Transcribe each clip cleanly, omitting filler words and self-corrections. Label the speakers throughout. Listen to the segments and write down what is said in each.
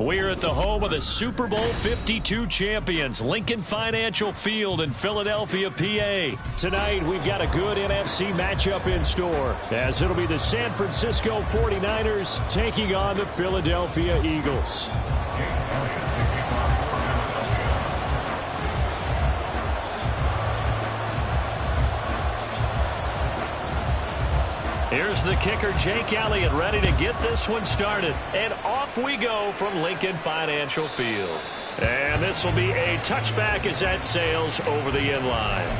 Speaker 1: We're at the home of the Super Bowl 52 champions, Lincoln Financial Field in Philadelphia, PA. Tonight, we've got a good NFC matchup in store, as it'll be the San Francisco 49ers taking on the Philadelphia Eagles. Here's the kicker, Jake Elliott, ready to get this one started. And off we go from Lincoln Financial Field. And this will be a touchback as that sails over the end line.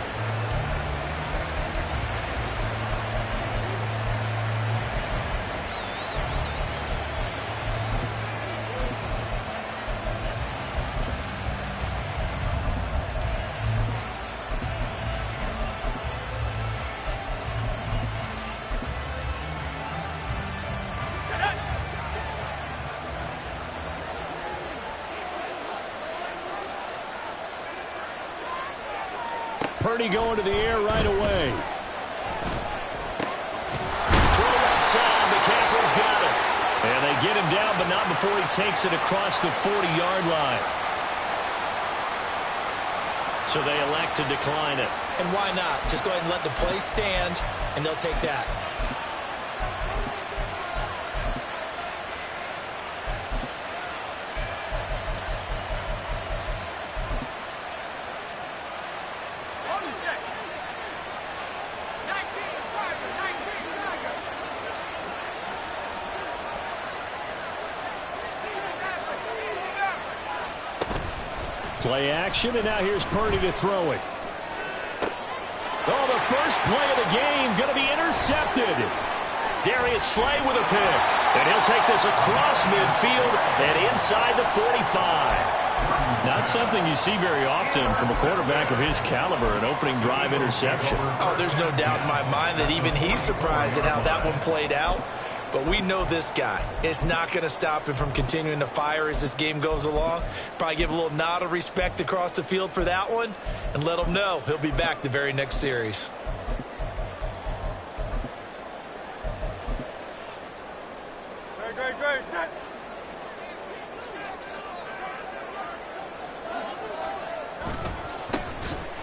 Speaker 1: Purdy going to the air right away. Throw outside. McCaffrey's got it. And they get him down, but not before he takes it across the 40-yard line. So they elect to decline it.
Speaker 2: And why not? Just go ahead and let the play stand, and they'll take that.
Speaker 1: Play action, and now here's Purdy to throw it. Oh, the first play of the game going to be intercepted. Darius Slay with a pick. And he'll take this across midfield and inside the 45. Not something you see very often from a quarterback of his caliber, an opening drive interception.
Speaker 2: Oh, there's no doubt in my mind that even he's surprised at how that one played out. But we know this guy is not going to stop him from continuing to fire as this game goes along. Probably give a little nod of respect across the field for that one and let him know he'll be back the very next series.
Speaker 3: Great. Set.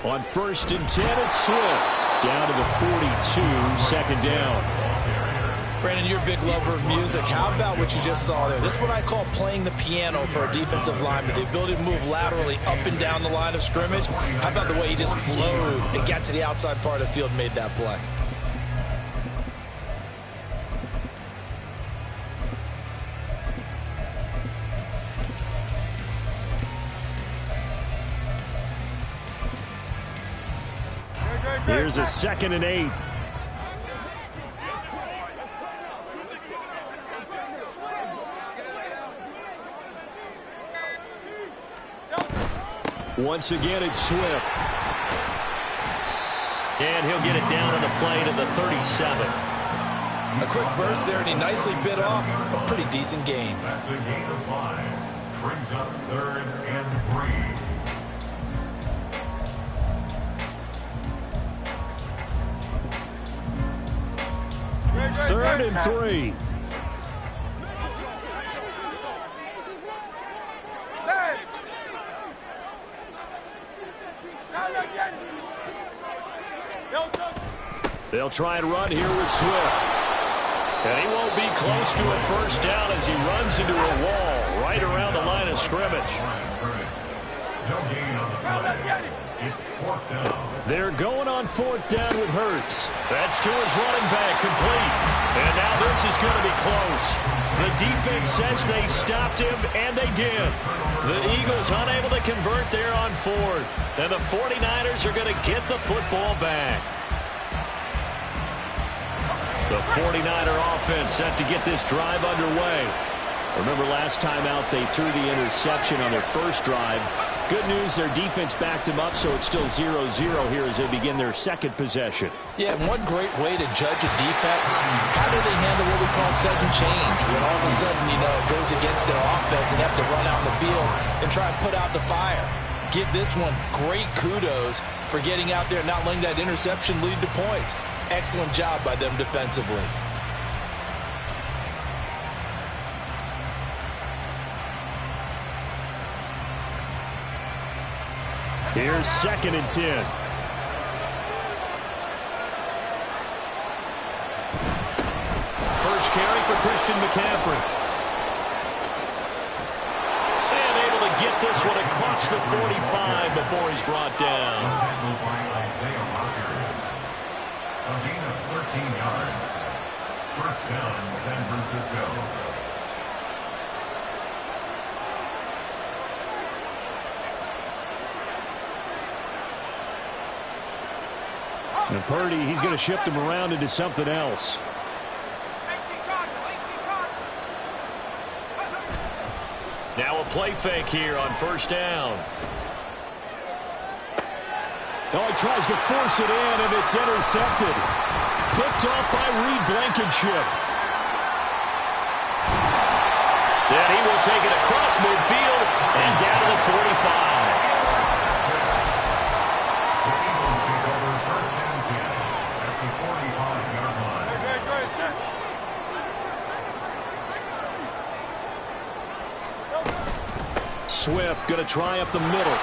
Speaker 1: On 1st and 10, it's Swift. Down to the 42, second down.
Speaker 2: Brandon, you're a big lover of music. How about what you just saw there? This is what I call playing the piano for a defensive lineman. The ability to move laterally up and down the line of scrimmage. How about the way he just flowed and got to the outside part of the field and made that play?
Speaker 1: Here's a 2nd and 8. Once again, it's Swift. And he'll get it down on the play to the 37.
Speaker 2: A quick burst there, and he nicely bit off a pretty decent gain.
Speaker 3: That's a gain of 5. Brings up 3rd and 3.
Speaker 1: 3rd and 3. They'll try and run here with Swift. And he won't be close to a first down as he runs into a wall right around the line of scrimmage. They're going on 4th down with Hurts. That's to his running back, complete. And now this is going to be close. The defense says they stopped him, and they did. The Eagles unable to convert there on 4th. And the 49ers are going to get the football back. The 49er offense set to get this drive underway. Remember last time out they threw the interception on their first drive. Good news, their defense backed them up, so it's still 0-0 here as they begin their second possession.
Speaker 2: Yeah, and one great way to judge a defense, how do they handle what we call sudden change? When all of a sudden, you know, it goes against their offense and they have to run out in the field and try and put out the fire. Give this one great kudos for getting out there and not letting that interception lead to points. Excellent job by them defensively. .
Speaker 3: 2
Speaker 1: Here's 2nd and 10. First carry for Christian McCaffrey. And able to get this one across the 45 before he's brought down.
Speaker 3: A gain of 13 yards. First down, San Francisco.
Speaker 1: And Purdy, he's going to shift him around into something else. Now a play fake here on first down. Oh, he tries to force it in, and it's intercepted. Picked off by Reed Blankenship. Then he will take it across midfield and down to the 45. Swift going to try up the middle.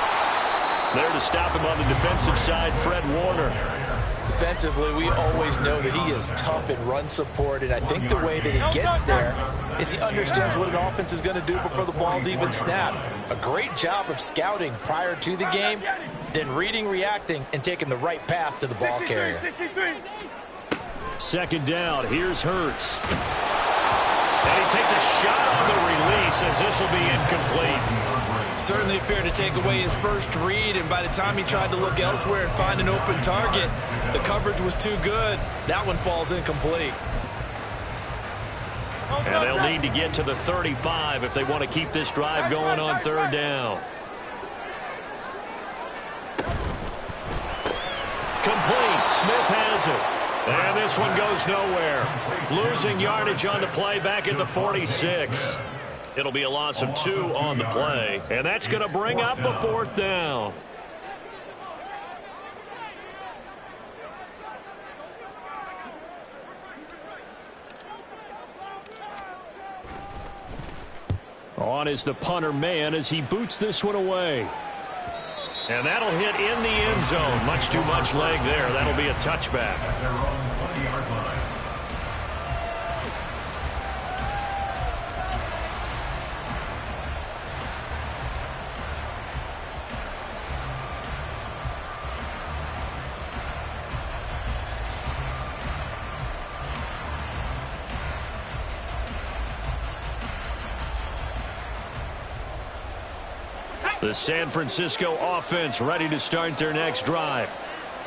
Speaker 1: There to stop him on the defensive side, Fred Warner.
Speaker 2: Defensively, we always know that he is tough in run support, and I think the way that he gets there is he understands what an offense is going to do before the ball's even snapped. A great job of scouting prior to the game, then reading, reacting, and taking the right path to the ball carrier.
Speaker 1: 2nd down, here's Hurts. And he takes a shot on the release as this will be incomplete.
Speaker 2: Certainly appeared to take away his first read, and by the time he tried to look elsewhere and find an open target, the coverage was too good. That one falls incomplete.
Speaker 1: And they'll need to get to the 35 if they want to keep this drive going on 3rd down. Complete. Smith has it. And this one goes nowhere. Losing yardage on the play back at the 46. It'll be a loss of 2 on the play. And that's going to bring up a 4th down. On is the punter man as he boots this one away. And that'll hit in the end zone. Much too much leg there. That'll be a touchback.
Speaker 3: At their own 20-yard line.
Speaker 1: The San Francisco offense ready to start their next drive.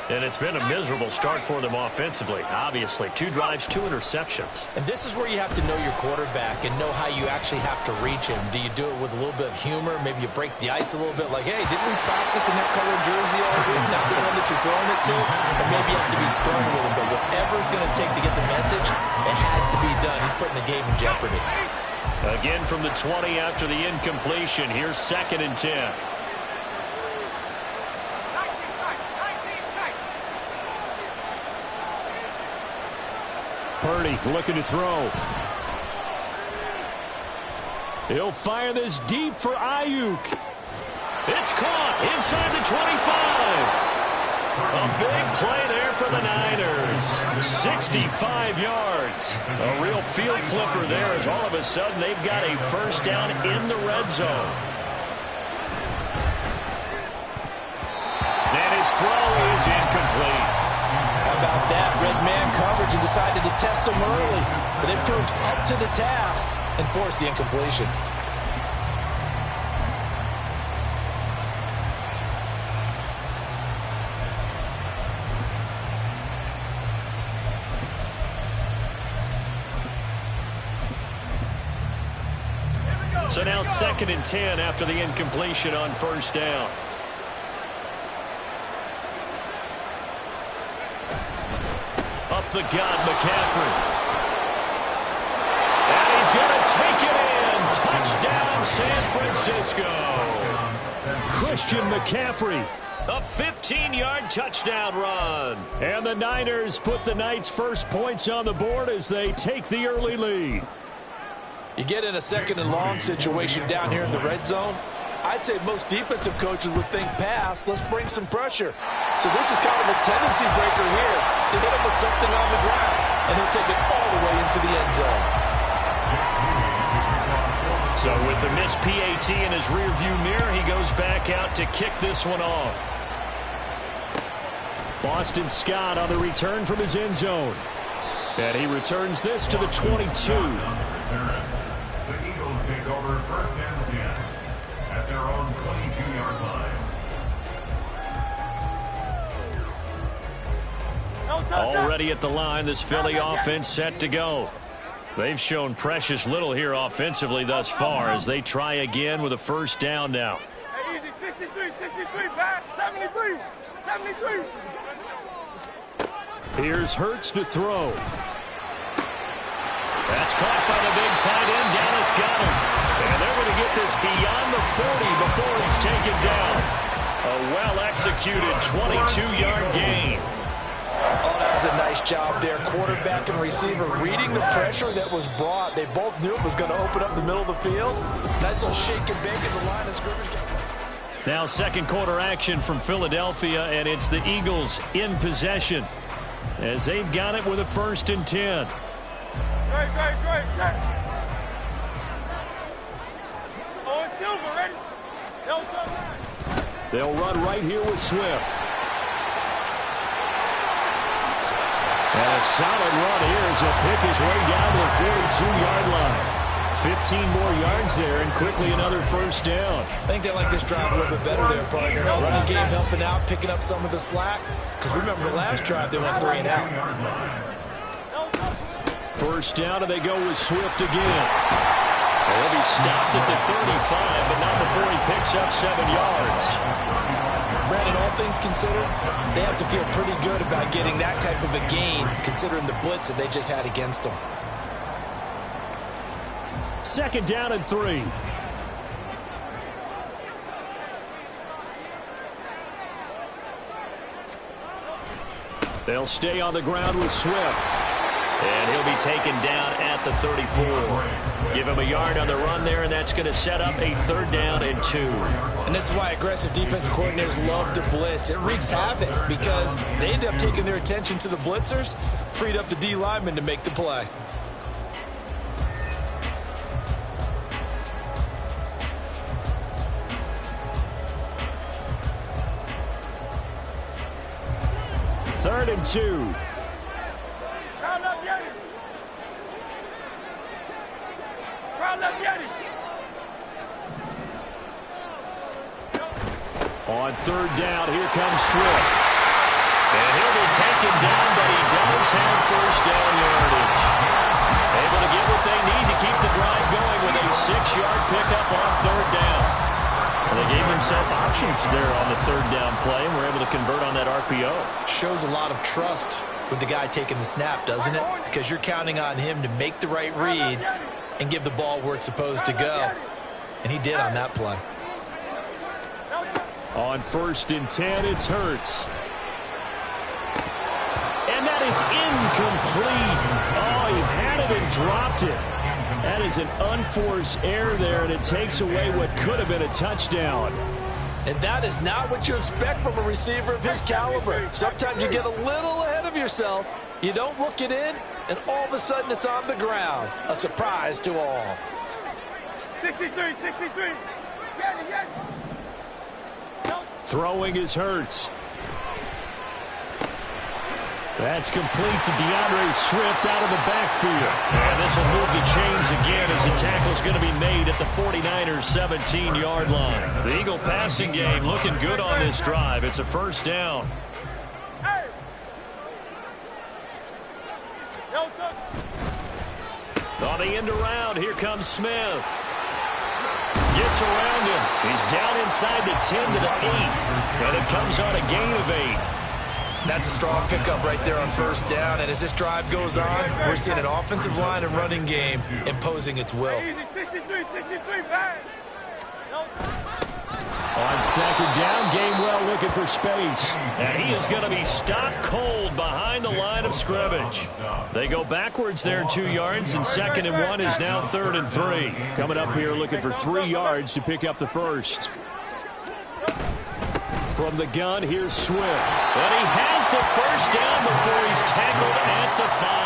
Speaker 1: And it's been a miserable start for them offensively. Obviously, 2 drives, 2 interceptions.
Speaker 2: And this is where you have to know your quarterback and know how you actually have to reach him. Do you do it with a little bit of humor? Maybe you break the ice a little bit like, hey, didn't we practice in that colored jersey all week? Not the one that you're throwing it to? And maybe you have to be stern with him. But whatever it's going to take to get the message, it has to be done. He's putting the game in jeopardy.
Speaker 1: Again from the 20 after the incompletion. Here's 2nd and 10. Purdy looking to throw. He'll fire this deep for Ayuk. It's caught inside the 25. A big play there for the Niners. 65 yards. A real field flipper there as all of a sudden they've got a first down in the red zone. And his throw is incomplete.
Speaker 2: How about that? Red man coverage and decided to test him early. But they proved up to the task and forced the incompletion.
Speaker 1: So now 2nd and 10 after the incompletion on first down. Up the gut, McCaffrey. And he's going to take it in. Touchdown, San Francisco. Christian McCaffrey. A 15-yard touchdown run. And the Niners put the Knights' first points on the board as they take the early lead.
Speaker 2: You get in a 2nd and long situation down here in the red zone, I'd say most defensive coaches would think pass. Let's bring some pressure. So this is kind of a tendency breaker here to hit him with something on the ground, and he'll take it all the way into the end zone.
Speaker 1: So with the missed PAT in his rearview mirror, he goes back out to kick this one off. Boston Scott on the return from his end zone. And he returns this to the 22.
Speaker 3: The Eagles take over first and 10 at their own 22-yard line.
Speaker 1: Already at the line, this Philly offense set to go. They've shown precious little here offensively thus far as they try again with a first down now.
Speaker 4: Hey, easy, 63, back, 73, 73.
Speaker 1: Here's Hurts to throw. That's caught by the big tight end. Dallas got him. And they're going to get this beyond the 40 before he's taken down. A well-executed 22-yard gain.
Speaker 2: Oh, that was a nice job there. Quarterback and receiver reading the pressure that was brought. They both knew it was going to open up the middle of the field. Nice little shake and bake at the line of scrimmage.
Speaker 1: Now second quarter action from Philadelphia, and it's the Eagles in possession as they've got it with a 1st and 10.
Speaker 4: Great. Oh, it's Silver, ready?
Speaker 1: They'll run right here with Swift. And a solid run here as he'll pick his way down to the 42-yard line. 15 more yards there and quickly another first down.
Speaker 2: I think they like this drive a little bit better there, partner. Running game helping out, picking up some of the slack. Because remember the last drive they went 3 and out.
Speaker 1: First down, and they go with Swift again. He'll be stopped at the 35, but not before he picks up 7 yards.
Speaker 2: Brandon, all things considered, they have to feel pretty good about getting that type of a gain, considering the blitz that they just had against them.
Speaker 1: Second down and 3. They'll stay on the ground with Swift. And he'll be taken down at the 34. Give him a yard on the run there, and that's going to set up a 3rd down and 2.
Speaker 2: And this is why aggressive defensive coordinators love to blitz. It wreaks havoc because they end up taking their attention to the blitzers, freed up the D lineman to make the play.
Speaker 1: Third and 2. On 3rd down, here comes Swift. And he'll be taken down, but he does have first down yardage. Able to get what they need to keep the drive going with a 6-yard pickup on 3rd down. And they gave themselves options there on the 3rd down play and were able to convert on that RPO.
Speaker 2: Shows a lot of trust with the guy taking the snap, doesn't it? Because you're counting on him to make the right reads and give the ball where it's supposed to go. And he did on that play.
Speaker 1: On 1st and 10, it's Hurts. And that is incomplete. Oh, he had it and dropped it. That is an unforced error there, and it takes away what could have been a touchdown.
Speaker 2: And that is not what you expect from a receiver of his caliber. Sometimes you get a little ahead of yourself. You don't look it in, and all of a sudden it's on the ground. A surprise to all.
Speaker 4: 63.
Speaker 1: Throwing is Hurts. That's complete to DeAndre Swift out of the backfield. And this will move the chains again as the tackle's going to be made at the 49ers' 17-yard line. The Eagle passing game looking good on this drive. It's a first down. On the end around, here comes Smith. Gets around him. He's down inside the 10 to the 8. And it comes on a gain of 8.
Speaker 2: That's a strong pickup right there on first down. And as this drive goes on, we're seeing an offensive line and running game imposing its will.
Speaker 1: On second down, Gainwell looking for space. And he is going to be stopped cold behind the line of scrimmage. They go backwards there 2 yards, and 2nd and 1 is now 3rd and 3. Coming up here looking for 3 yards to pick up the first. From the gun, here's Swift. And he has the first down before he's tackled at the 5.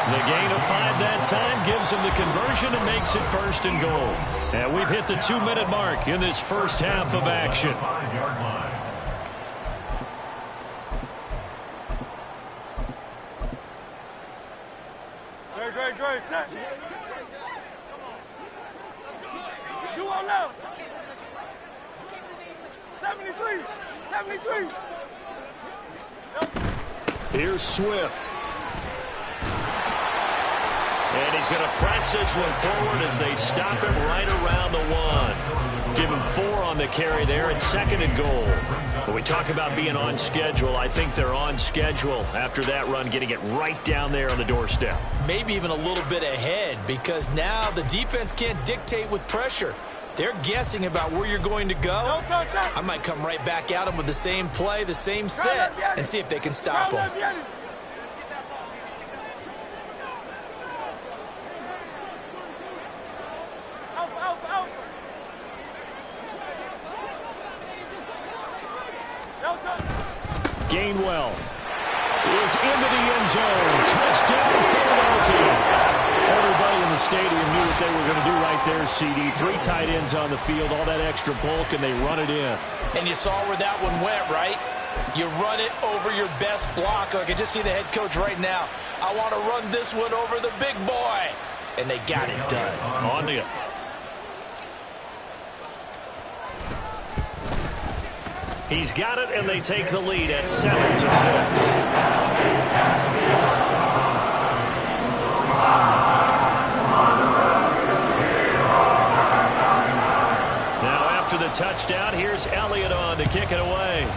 Speaker 1: The gain of 5 that time gives him the conversion and makes it 1st and goal. And we've hit the 2-minute mark in this first half of action.
Speaker 4: Great, set. Do all now. 73.
Speaker 1: Here's Swift. And he's going to press this one forward as they stop him right around the 1. Give him 4 on the carry there, and 2nd and goal. When we talk about being on schedule, I think they're on schedule after that run, getting it right down there on the doorstep.
Speaker 2: Maybe even a little bit ahead, because now the defense can't dictate with pressure. They're guessing about where you're going to go. I might come right back at them with the same play, the same set, and see if they can stop them.
Speaker 1: Gainwell is into the end zone. Touchdown, Philadelphia. Everybody in the stadium knew what they were going to do right there, CD. 3 tight ends on the field, all that extra bulk, and they run it in.
Speaker 2: And you saw where that one went, right? You run it over your best blocker. I can just see the head coach right now. I want to run this one over the big boy. And they got it done.
Speaker 1: On the... He's got it, and they take the lead at 7-6. Now after the touchdown, here's Elliott on to kick it away.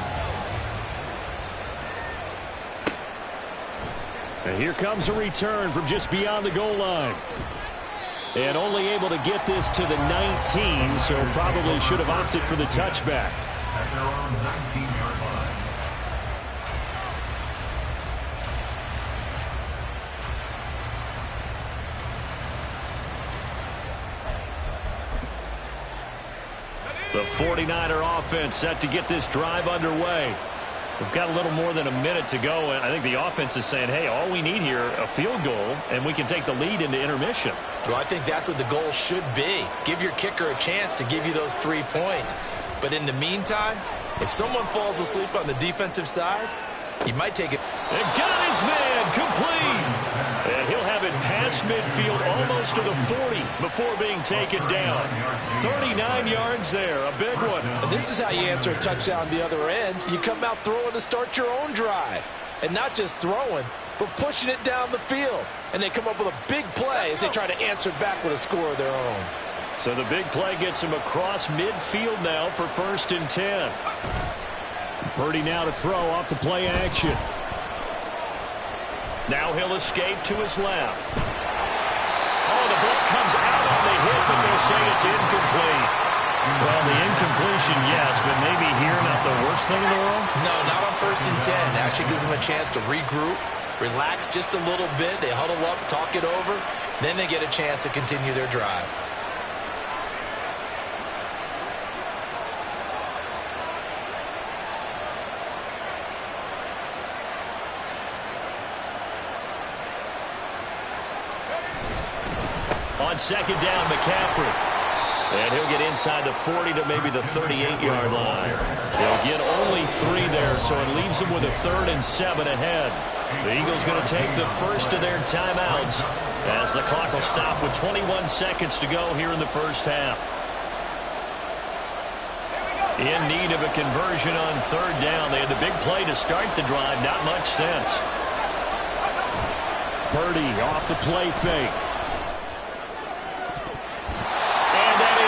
Speaker 1: And here comes a return from just beyond the goal line. And only able to get this to the 19, so probably should have opted for the touchback.
Speaker 3: At their own 19-yard line.
Speaker 1: The 49er offense set to get this drive underway. We've got a little more than a minute to go, and I think the offense is saying, hey, all we need here, a field goal, and we can take the lead into intermission.
Speaker 2: Well, I think that's what the goal should be. Give your kicker a chance to give you those 3 points. But in the meantime, if someone falls asleep on the defensive side, he might take it.
Speaker 1: And got his man complete. And he'll have it past midfield almost to the 40 before being taken down. 39 yards there, a big one.
Speaker 2: And this is how you answer a touchdown the other end. You come out throwing to start your own drive. And not just throwing, but pushing it down the field. And they come up with a big play as they try to answer back with a score of their own.
Speaker 1: So the big play gets him across midfield now for 1st and 10. Purdy now to throw off the play action. Now he'll escape to his left. Oh, the ball comes out on the hit, but they'll say it's incomplete. Well, the incompletion, yes, but maybe here not the worst thing in the world?
Speaker 2: No, not on 1st and 10. Actually gives them a chance to regroup, relax just a little bit. They huddle up, talk it over. Then they get a chance to continue their drive.
Speaker 1: On 2nd down, McCaffrey. And he'll get inside the 40 to maybe the 38-yard line. They'll get only 3 there, so it leaves them with a 3rd and 7 ahead. The Eagles going to take the first of their timeouts as the clock will stop with 21 seconds to go here in the first half. In need of a conversion on 3rd down. They had the big play to start the drive. Not much sense. Purdy off the play fake.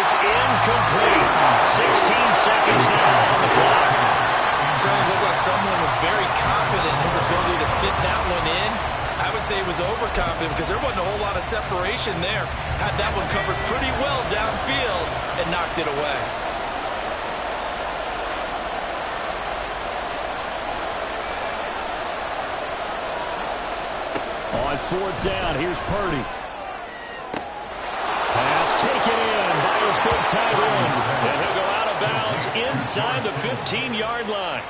Speaker 1: Incomplete. 16 seconds now on the clock.
Speaker 2: Certainly looked like someone was very confident in his ability to fit that one in. I would say he was overconfident because there wasn't a whole lot of separation there. Had that one covered pretty well downfield and knocked it away.
Speaker 1: On fourth down, here's Purdy. Pass taken in by his big tight end. And he'll go out of bounds inside the 15-yard line.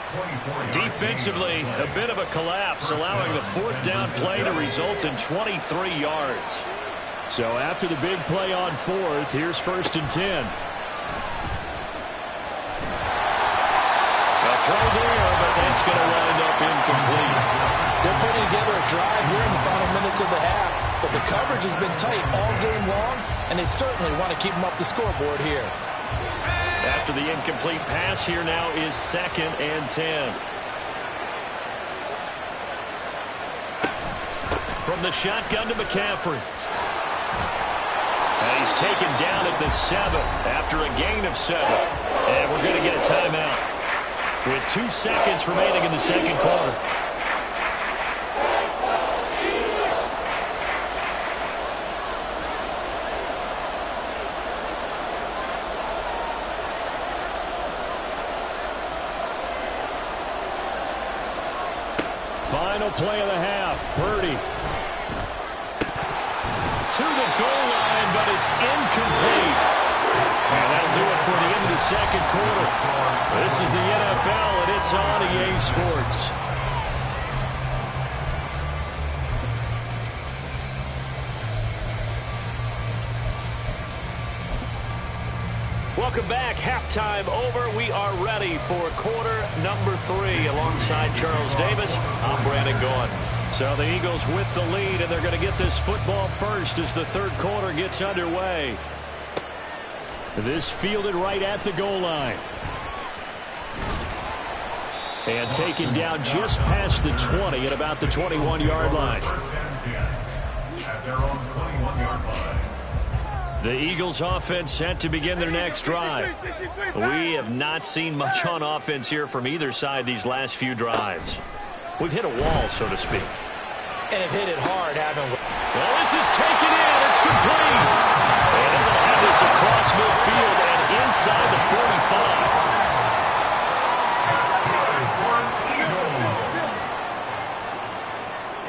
Speaker 1: Defensively, a bit of a collapse, allowing the fourth down play to result in 23 yards. So after the big play on fourth, here's 1st and 10. A throw there, but that's going to wind up incomplete.
Speaker 2: They're putting together a drive here in the final minutes of the half, but the coverage has been tight all game long, and they certainly want to keep them up the scoreboard here.
Speaker 1: After the incomplete pass, here now is 2nd and 10. From the shotgun to McCaffrey. And he's taken down at the 7 after a gain of 7. And we're going to get a timeout with 2 seconds remaining in the second quarter. Final play of the half. Purdy to the goal line, but it's incomplete. And that'll do it for the end of the second quarter. This is the NFL, and it's on EA Sports. Welcome back. Halftime over. We are ready for quarter number 3. Alongside Charles Davis, I'm Brandon Gaughan. So the Eagles with the lead, and they're going to get this football first as the third quarter gets underway. This fielded right at the goal line. And taken down just past the 20 at about the 21-yard line.
Speaker 3: At their own 21-yard line.
Speaker 1: The Eagles offense set to begin their next drive. We have not seen much on offense here from either side these last few drives. We've hit a wall, so to speak.
Speaker 2: And have hit it hard, haven't we?
Speaker 1: Well, this is taken in. It's complete. And they'll have this across midfield and inside the 45.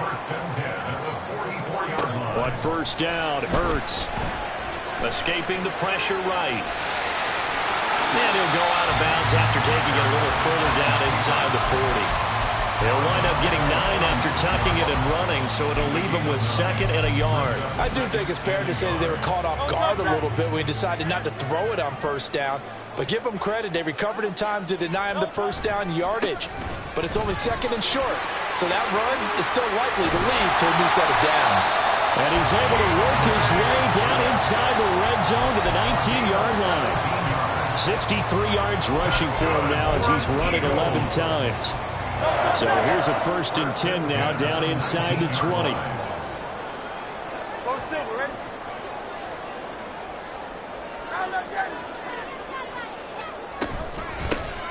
Speaker 3: First and 10 at the 44-yard line.
Speaker 1: But first down, Hurts. Escaping the pressure right. And he'll go out of bounds after taking it a little further down inside the 40. They'll wind up getting 9 after tucking it and running, so it'll leave them with 2nd and a yard.
Speaker 2: I do think it's fair to say that they were caught off guard a little bit when we decided not to throw it on first down. But give them credit. They recovered in time to deny him the first down yardage. But it's only 2nd and short. So that run is still likely to lead to a new set of downs.
Speaker 1: And he's able to work his way down inside the red zone to the 19-yard line. 63 yards rushing for him now as he's run it 11 times. So here's a 1st and 10 now down inside the 20.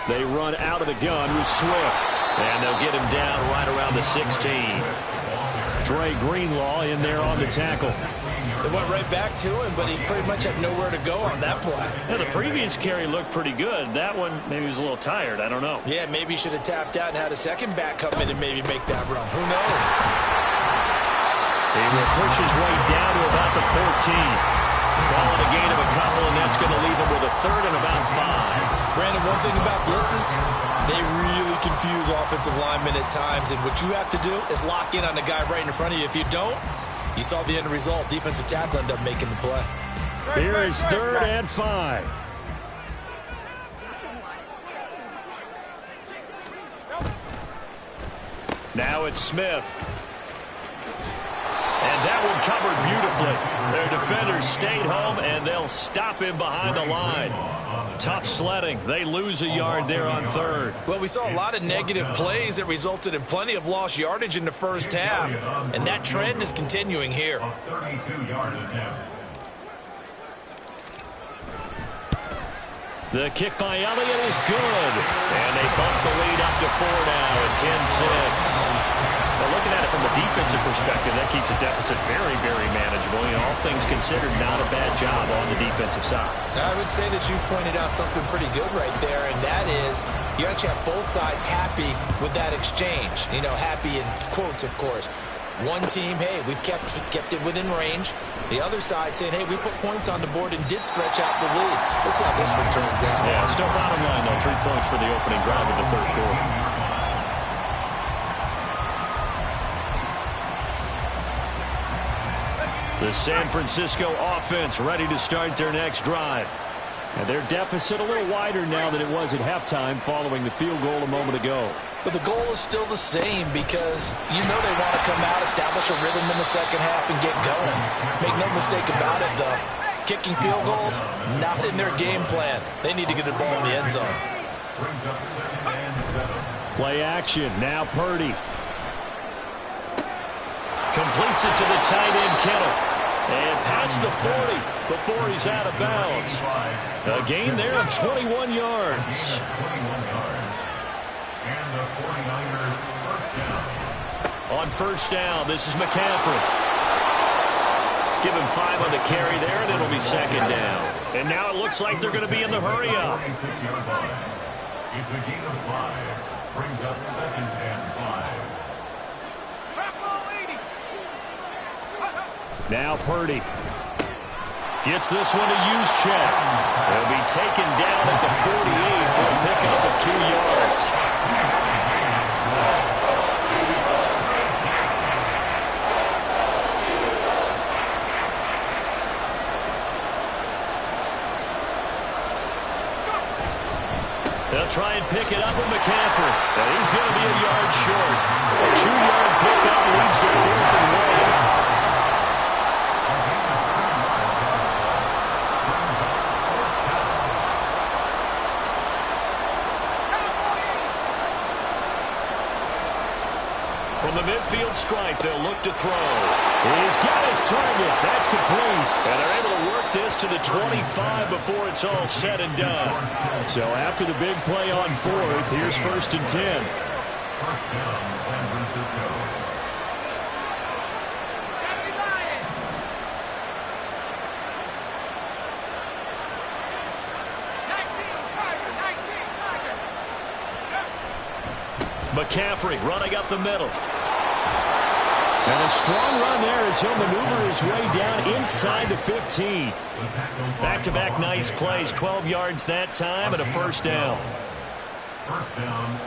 Speaker 1: They run out of the gun with Swift. And they'll get him down right around the 16. Dre Greenlaw in there on the tackle.
Speaker 2: They went right back to him, but he pretty much had nowhere to go on that play.
Speaker 1: Yeah, the previous carry looked pretty good. That one, maybe he was a little tired. I don't know.
Speaker 2: Yeah, maybe he should have tapped out and had a second back come in and maybe make that run. Who knows?
Speaker 1: He will push his way down to about the 14. Calling a gain of a couple, and that's going to leave him with a 3rd and about 5.
Speaker 2: Brandon, one thing about blitzes, they really confuse offensive linemen at times, and what you have to do is lock in on the guy right in front of you. If you don't, you saw the end result. Defensive tackle ended up making the play.
Speaker 1: Here is 3rd and 5. Now it's Smith. And that one covered beautifully. Their defenders stayed home, and they'll stop him behind the line. Tough sledding. They lose a yard there on 3rd.
Speaker 2: Well, we saw a lot of negative plays that resulted in plenty of lost yardage in the first half, and that trend is continuing here.
Speaker 3: 32-yard attempt.
Speaker 1: The kick by Elliott is good. And they bump the lead up to 4 now at 10-6. Well, looking at it from a defensive perspective, that keeps the deficit very, very manageable. You know, all things considered, not a bad job on the defensive side.
Speaker 2: I would say that you pointed out something pretty good right there, and that is you actually have both sides happy with that exchange. You know, happy in quotes, of course. One team, hey, we've kept it within range. The other side saying, hey, we put points on the board and did stretch out the lead. Let's see how this one turns out.
Speaker 1: Yeah, still bottom line, though. 3 points for the opening drive of the third quarter. The San Francisco offense ready to start their next drive. And their deficit a little wider now than it was at halftime following the field goal a moment ago.
Speaker 2: But the goal is still the same because you know they want to come out, establish a rhythm in the second half, and get going. Make no mistake about it, though. Kicking field goals, not in their game plan. They need to get the ball in the end zone.
Speaker 1: Play action. Now Purdy. Completes it to the tight end, Kittle. And past the 40 before he's out of bounds. A gain there of 21 yards.
Speaker 3: And the 49ers first down.
Speaker 1: On first down, this is McCaffrey. Give him 5 on the carry there, and it'll be second down. And now it looks like they're going to be in the hurry up.
Speaker 3: 26-yard line. It's a gain of 5. Brings up second and 5.
Speaker 1: Now Purdy gets this one to Juszczyk. He'll be taken down at the 48 for a pickup of 2 yards. They'll try and pick it up with McCaffrey. And he's going to be a yard short. A 2-yard pickup leads to 4th and 1. From the midfield stripe, they'll look to throw. He's got his target. That's complete. And they're able to work this to the 25 before it's all said and done. So after the big play on 4th, here's 1st and 10.
Speaker 3: First down, San Francisco.
Speaker 1: McCaffrey running up the middle. And a strong run there as he'll maneuver his way down inside the 15. Back-to-back nice plays, 12 yards that time and a first down.
Speaker 3: First down,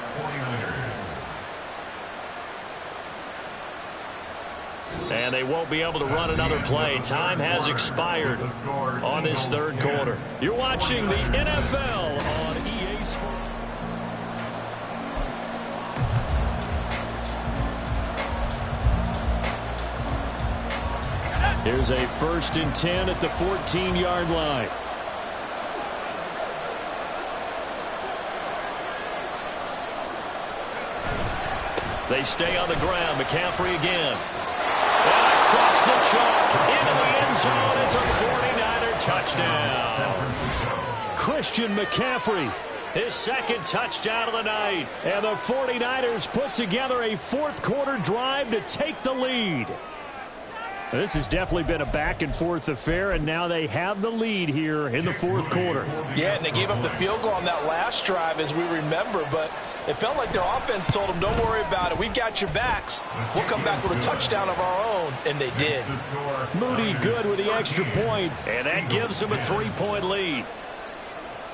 Speaker 3: 49ers.
Speaker 1: And they won't be able to run another play. Time has expired on this third quarter. You're watching the NFL on EA Sports. Here's a 1st and 10 at the 14-yard line. They stay on the ground. McCaffrey again. And across the chalk into the end zone. It's a 49er touchdown. Christian McCaffrey, his 2nd touchdown of the night. And the 49ers put together a 4th quarter drive to take the lead. This has definitely been a back-and-forth affair, and now they have the lead here in the 4th quarter.
Speaker 2: Yeah, and they gave up the field goal on that last drive, as we remember, but it felt like their offense told them, don't worry about it. We've got your backs. We'll come back with a touchdown of our own, and they did.
Speaker 1: Moody good with the extra point, and that gives them a 3-point lead.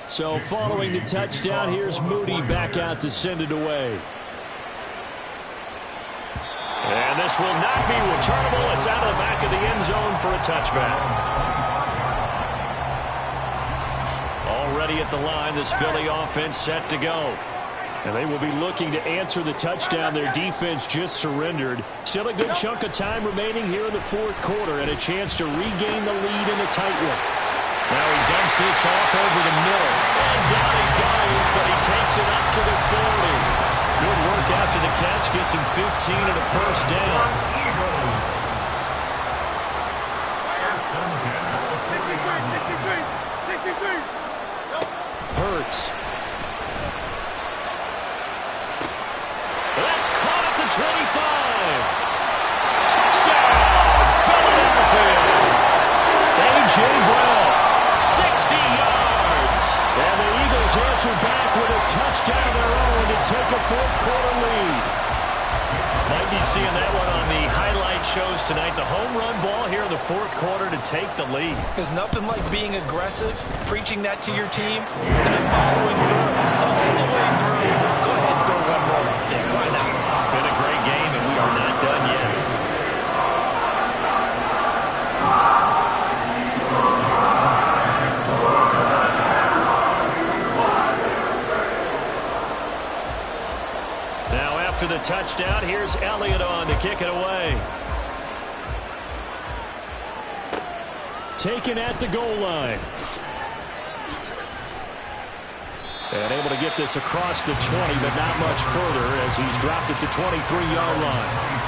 Speaker 1: So following the touchdown, here's Moody back out to send it away. And this will not be returnable. It's out of the back of the end zone for a touchback. Already at the line, this Philly offense set to go. And they will be looking to answer the touchdown their defense just surrendered. Still a good chunk of time remaining here in the 4th quarter and a chance to regain the lead in a tight one. Now he dumps this off over the middle. And down he goes, but he takes it up to the 40. Good work after the catch. Gets him 15 and a first down.
Speaker 4: 63.
Speaker 1: Hurts. That's caught at the 25. Touchdown, Philadelphia. A.J. Brown, 60 yards. And the Eagles answer back with a touchdown of their own to take a 4th quarter lead. 96 seeing that one on the highlight shows tonight. The home run ball here in the fourth quarter to take the lead.
Speaker 2: There's nothing like being aggressive, preaching that to your team, and then following through all the way through. Go ahead and throw one more up there. Why not?
Speaker 1: Been a great game, and we are not done yet. Now after the touchdown, here's Elliott on to kick it away. Taken at the goal line. And able to get this across the 20, but not much further as he's dropped at the 23-yard line.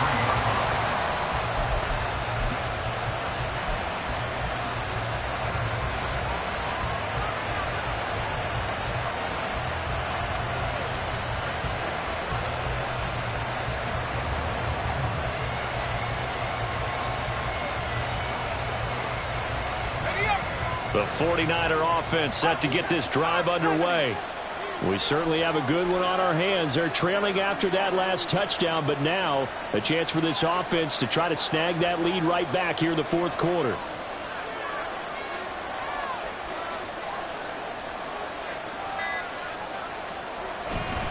Speaker 1: The 49er offense set to get this drive underway. We certainly have a good one on our hands. They're trailing after that last touchdown, but now a chance for this offense to try to snag that lead right back here in the fourth quarter.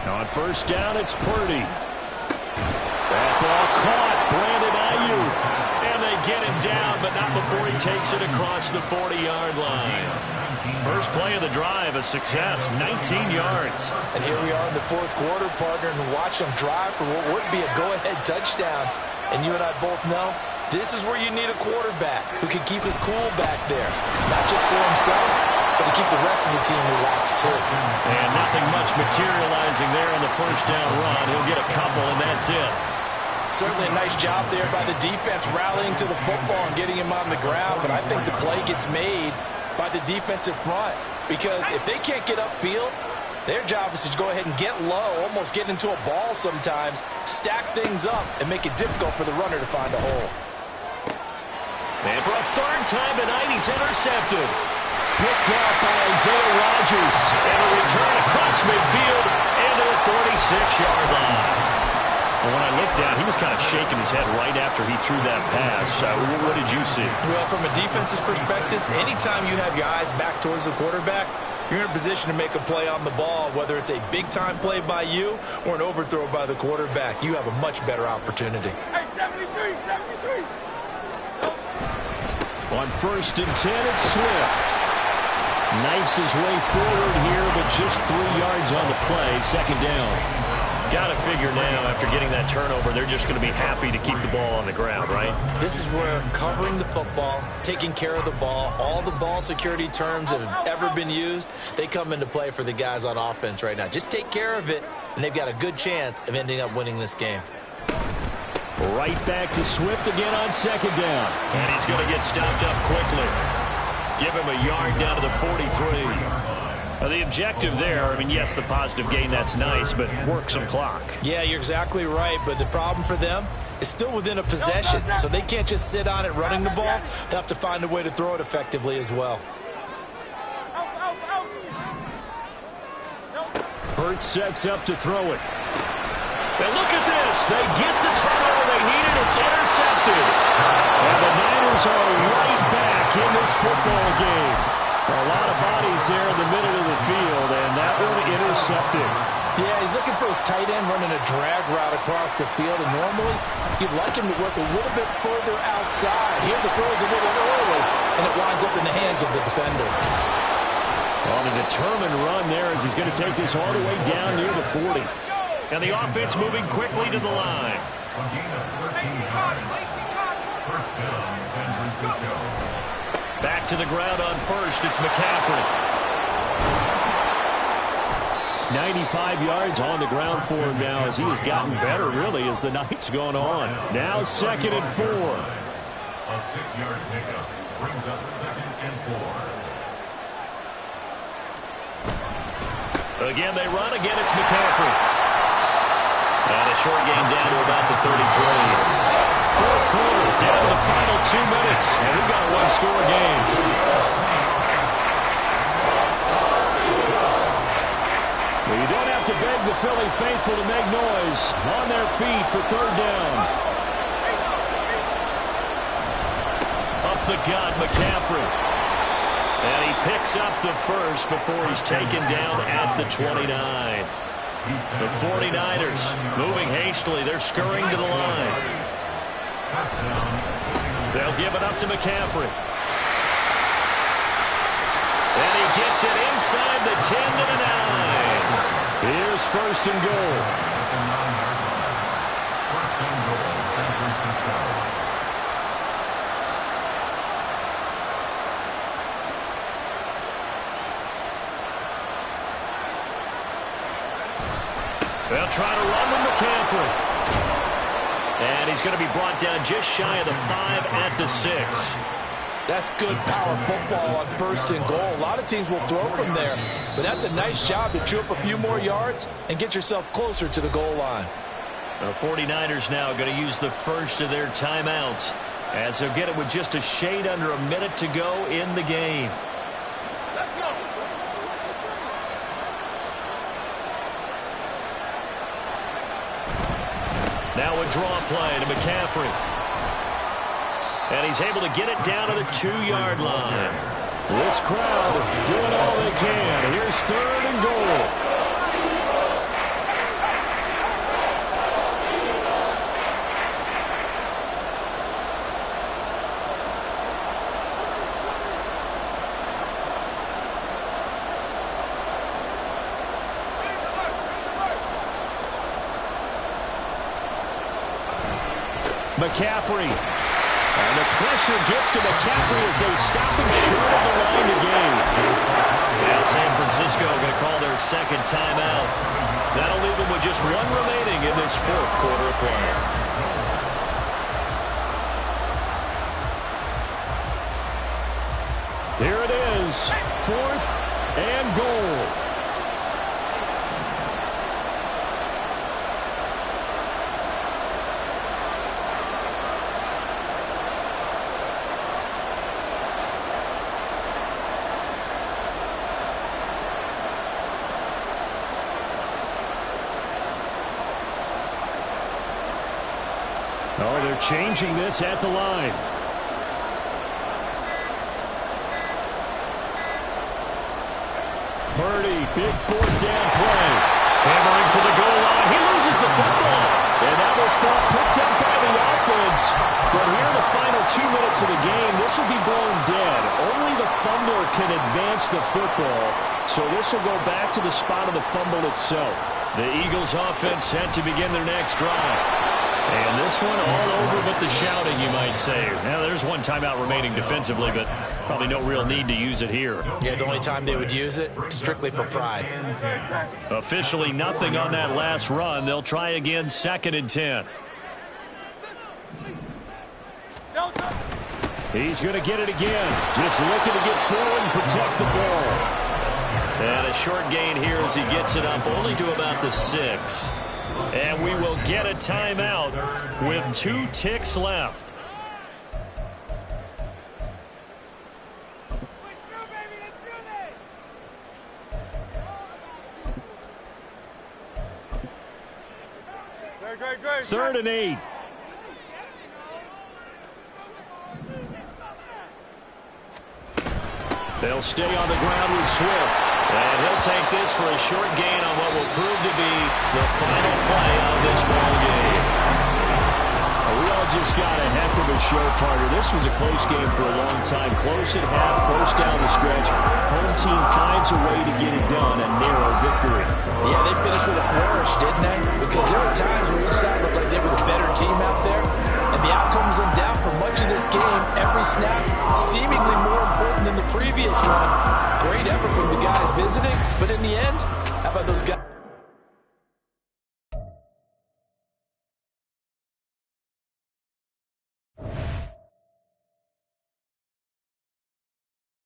Speaker 1: On first down, it's Purdy. That ball caught. Brandon Ayuk. And they get him down, but not before he takes it across the 40-yard line. First play of the drive, a success, 19 yards.
Speaker 2: And here we are in the fourth quarter, partner, and watch them drive for what would be a go-ahead touchdown. And you and I both know this is where you need a quarterback who can keep his cool back there. Not just for himself, but to keep the rest of the team relaxed too.
Speaker 1: And nothing much materializing there on the first down run. He'll get a couple, and that's it.
Speaker 2: Certainly a nice job there by the defense rallying to the football and getting him on the ground, but I think the play gets made by the defensive front because if they can't get upfield, their job is to go ahead and get low, almost get into a ball sometimes, stack things up, and make it difficult for the runner to find a hole.
Speaker 1: And for a third time tonight, he's intercepted. Picked up by Isaiah Rodgers. And a return across midfield into the 46-yard line. Well, when I looked down, he was kind of shaking his head right after he threw that pass. What did you see?
Speaker 2: Well, from a defense's perspective, anytime you have your eyes back towards the quarterback, you're in a position to make a play on the ball, whether it's a big-time play by you or an overthrow by the quarterback. You have a much better opportunity.
Speaker 4: Hey, 73, 73.
Speaker 1: On first and 10, it's Swift. Knifes his way forward here, but just 3 yards on the play. Second down. Got to figure now, after getting that turnover, they're just going to be happy to keep the ball on the ground, right?
Speaker 2: This is where covering the football, taking care of the ball, all the ball security terms that have ever been used, they come into play for the guys on offense right now. Just take care of it, and they've got a good chance of ending up winning this game.
Speaker 1: Right back to Swift again on second down. And he's going to get stopped up quickly. Give him a yard down to the 43. The objective there, I mean, yes, the positive gain, that's nice, but work some clock.
Speaker 2: Yeah, you're exactly right, but the problem for them is still within a possession, so they can't just sit on it running the ball. They have to find a way to throw it effectively as well.
Speaker 1: Hurts sets up to throw it. And look at this. They get the turnover they needed. It's intercepted. And the Niners are right back in this football game. A lot of bodies there in the middle of the field, and that one intercepted.
Speaker 2: Yeah, he's looking for his tight end running a drag route across the field, and normally you'd like him to work a little bit further outside. Here the throw is a little early, and it winds up in the hands of the defender.
Speaker 1: On a determined run there as he's going to take this all the way down near the 40. And the offense moving quickly to the line.
Speaker 3: First down, San Francisco.
Speaker 1: Back to the ground on first. It's McCaffrey. 95 yards on the ground for him now as he has gotten better, really, as the night's gone on. Now second and 4.
Speaker 3: A 6-yard pickup brings up second and 4.
Speaker 1: Again, they run. Again, it's McCaffrey. And a short gain down to about the 33. Fourth quarter, down to the final 2 minutes, and we've got a one-score game. Well, you don't have to beg the Philly faithful to make noise. On their feet for third down. the gut, McCaffrey. And he picks up the first before he's taken down at the 29. The 49ers moving hastily. They're scurrying to the line. They'll give it up to McCaffrey. And he gets it inside the 10 to the 9. Here's first and goal.
Speaker 3: First and goal, San Francisco.
Speaker 1: They'll try to run with McCaffrey. And he's going to be brought down just shy of the 5 at the 6.
Speaker 2: That's good power football on first and goal. A lot of teams will throw from there, but that's a nice job to chew up a few more yards and get yourself closer to the goal line.
Speaker 1: The 49ers now going to use the first of their timeouts as they'll get it with just a shade under a minute to go in the game.
Speaker 4: Let's go.
Speaker 1: Now a draw play to McCaffrey. And he's able to get it down to the 2-yard line. This crowd doing all they can. Here's third and goal. McCaffrey. And the pressure gets to McCaffrey as they stop him short of the line to gain. Now San Francisco going to call their second timeout. That'll leave them with just one remaining in this fourth quarter of play. Here it is, fourth and goal. Oh, they're changing this at the line. Purdy, big fourth down play. Hammering for the goal line. He loses the football. And now this ball picked up by the offense. But here in the final 2 minutes of the game, this will be blown dead. Only the fumbler can advance the football. So this will go back to the spot of the fumble itself. The Eagles offense set to begin their next drive. And this one all over but the shouting, you might say. Now, there's one timeout remaining defensively, but probably no real need to use it here.
Speaker 2: Yeah, the only time they would use it, strictly for pride.
Speaker 1: Officially nothing on that last run. They'll try again, 2nd and 10. He's going to get it again. Just looking to get forward and protect the ball. And a short gain here as he gets it up only to about the 6. And we will get a timeout with 2 ticks left.
Speaker 4: Great.
Speaker 1: 3rd and 8. They'll stay on the ground with Swift. And he'll take this for a short gain on what will prove to be the final play of this ball game. We all just got a heck of a show, partner. This was a close game for a long time. Close at half, close down the stretch. Home team finds a way to get it done, a narrow victory.
Speaker 2: Yeah, they finished with a flourish, didn't they? Because there were times where each side looked like they were the better team out there. And the outcome was in doubt for much of this game. Every snap seemingly more important than the previous one. Great effort from the guys visiting. But in the end, how about those guys?